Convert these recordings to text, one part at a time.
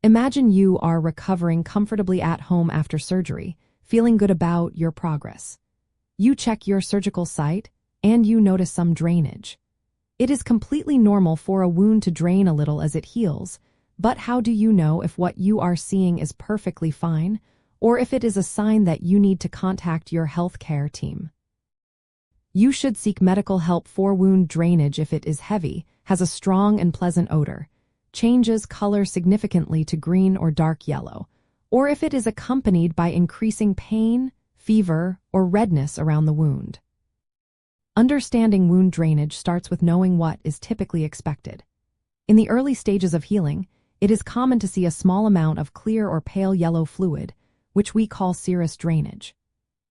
Imagine you are recovering comfortably at home after surgery, feeling good about your progress. You check your surgical site, and you notice some drainage. It is completely normal for a wound to drain a little as it heals, but how do you know if what you are seeing is perfectly fine, or if it is a sign that you need to contact your healthcare team? You should seek medical help for wound drainage if it is heavy, has a strong and pleasant odor, changes color significantly to green or dark yellow, or if it is accompanied by increasing pain, fever, or redness around the wound. Understanding wound drainage starts with knowing what is typically expected. In the early stages of healing, it is common to see a small amount of clear or pale yellow fluid, which we call serous drainage.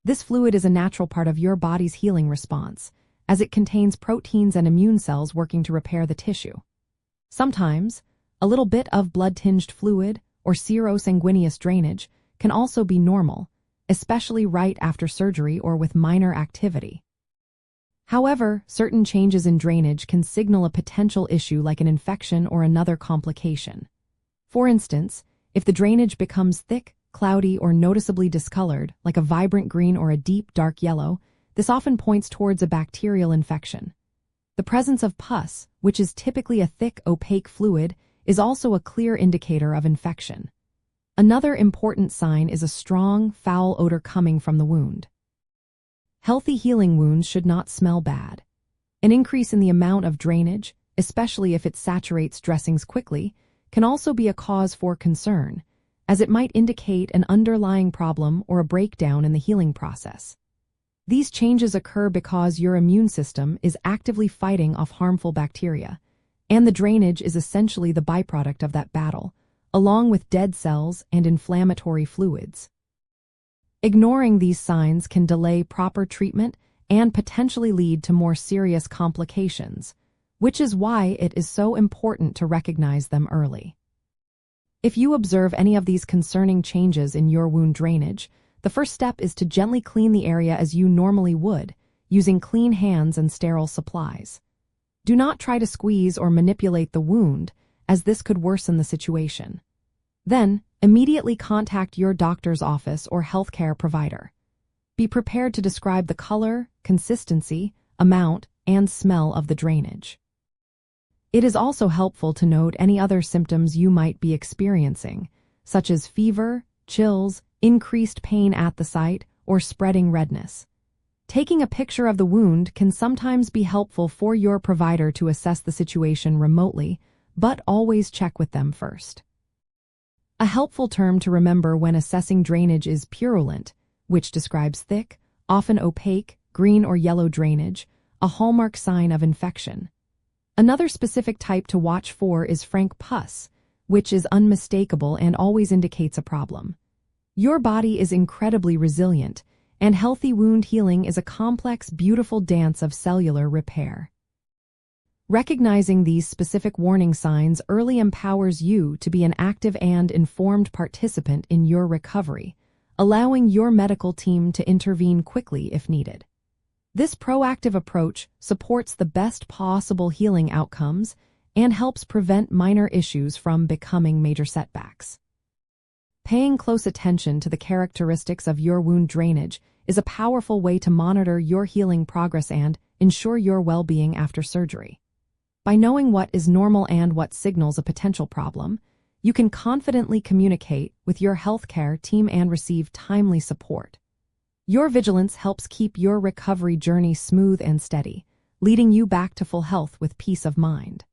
This fluid is a natural part of your body's healing response, as it contains proteins and immune cells working to repair the tissue. Sometimes, a little bit of blood-tinged fluid or serosanguineous drainage can also be normal, especially right after surgery or with minor activity. However, certain changes in drainage can signal a potential issue like an infection or another complication. For instance, if the drainage becomes thick, cloudy, or noticeably discolored, like a vibrant green or a deep dark yellow, this often points towards a bacterial infection. The presence of pus, which is typically a thick, opaque fluid, is also a clear indicator of infection. Another important sign is a strong, foul odor coming from the wound. Healthy healing wounds should not smell bad. An increase in the amount of drainage, especially if it saturates dressings quickly, can also be a cause for concern, as it might indicate an underlying problem or a breakdown in the healing process. These changes occur because your immune system is actively fighting off harmful bacteria, and the drainage is essentially the byproduct of that battle, along with dead cells and inflammatory fluids. Ignoring these signs can delay proper treatment and potentially lead to more serious complications, which is why it is so important to recognize them early. If you observe any of these concerning changes in your wound drainage, the first step is to gently clean the area as you normally would, using clean hands and sterile supplies. Do not try to squeeze or manipulate the wound, as this could worsen the situation. Then, immediately contact your doctor's office or healthcare provider. Be prepared to describe the color, consistency, amount, and smell of the drainage. It is also helpful to note any other symptoms you might be experiencing, such as fever, chills, increased pain at the site, or spreading redness. Taking a picture of the wound can sometimes be helpful for your provider to assess the situation remotely, but always check with them first. A helpful term to remember when assessing drainage is purulent, which describes thick, often opaque, green or yellow drainage, a hallmark sign of infection. Another specific type to watch for is frank pus, which is unmistakable and always indicates a problem. Your body is incredibly resilient, and healthy wound healing is a complex, beautiful dance of cellular repair. Recognizing these specific warning signs early empowers you to be an active and informed participant in your recovery, allowing your medical team to intervene quickly if needed. This proactive approach supports the best possible healing outcomes and helps prevent minor issues from becoming major setbacks. Paying close attention to the characteristics of your wound drainage is a powerful way to monitor your healing progress and ensure your well-being after surgery. By knowing what is normal and what signals a potential problem, you can confidently communicate with your healthcare team and receive timely support. Your vigilance helps keep your recovery journey smooth and steady, leading you back to full health with peace of mind.